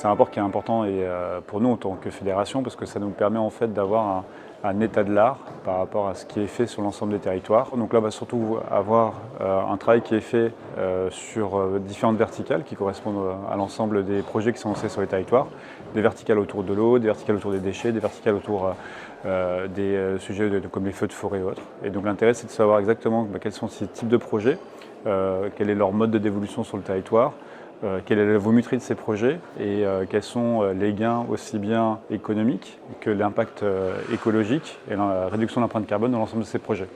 C'est un rapport qui est important et, pour nous en tant que fédération, parce que ça nous permet en fait d'avoir un état de l'art par rapport à ce qui est fait sur l'ensemble des territoires. Donc là, on va surtout avoir un travail qui est fait sur différentes verticales qui correspondent à l'ensemble des projets qui sont lancés sur les territoires. Des verticales autour de l'eau, des verticales autour des déchets, des verticales autour des sujets comme les feux de forêt et autres. Et donc l'intérêt, c'est de savoir exactement quels sont ces types de projets, quel est leur mode de dévolution sur le territoire, quelle est la volumétrie de ces projets et quels sont les gains aussi bien économiques que l'impact écologique et la réduction de l'empreinte carbone dans l'ensemble de ces projets.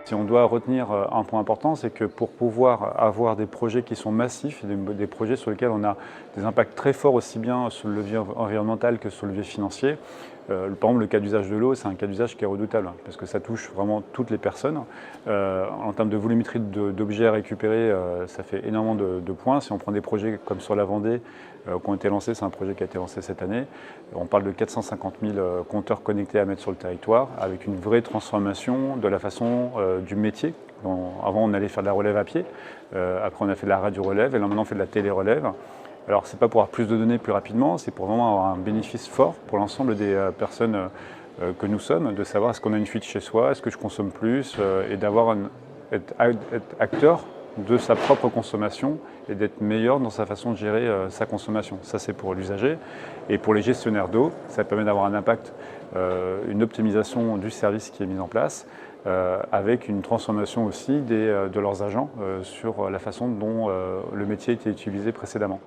Si on doit retenir un point important, c'est que pour pouvoir avoir des projets qui sont massifs, des projets sur lesquels on a des impacts très forts aussi bien sur le levier environnemental que sur le levier financier, par exemple le cas d'usage de l'eau, c'est un cas d'usage qui est redoutable parce que ça touche vraiment toutes les personnes. En termes de volumétrie d'objets à récupérer, ça fait énormément de points. Si on prend des projets comme sur la Vendée qui ont été lancés, c'est un projet qui a été lancé cette année, on parle de 450 000 compteurs connectés à mettre sur le territoire avec une vraie transformation de la façon du métier. Avant, on allait faire de la relève à pied, après on a fait de la radio-relève et là maintenant on fait de la télé-relève. Alors c'est pas pour avoir plus de données plus rapidement, c'est pour vraiment avoir un bénéfice fort pour l'ensemble des personnes que nous sommes, de savoir est-ce qu'on a une fuite chez soi, est-ce que je consomme plus, et être acteur de sa propre consommation et d'être meilleur dans sa façon de gérer sa consommation. Ça c'est pour l'usager. Et pour les gestionnaires d'eau, ça permet d'avoir un impact, une optimisation du service qui est mis en place, avec une transformation aussi de leurs agents sur la façon dont le métier était utilisé précédemment.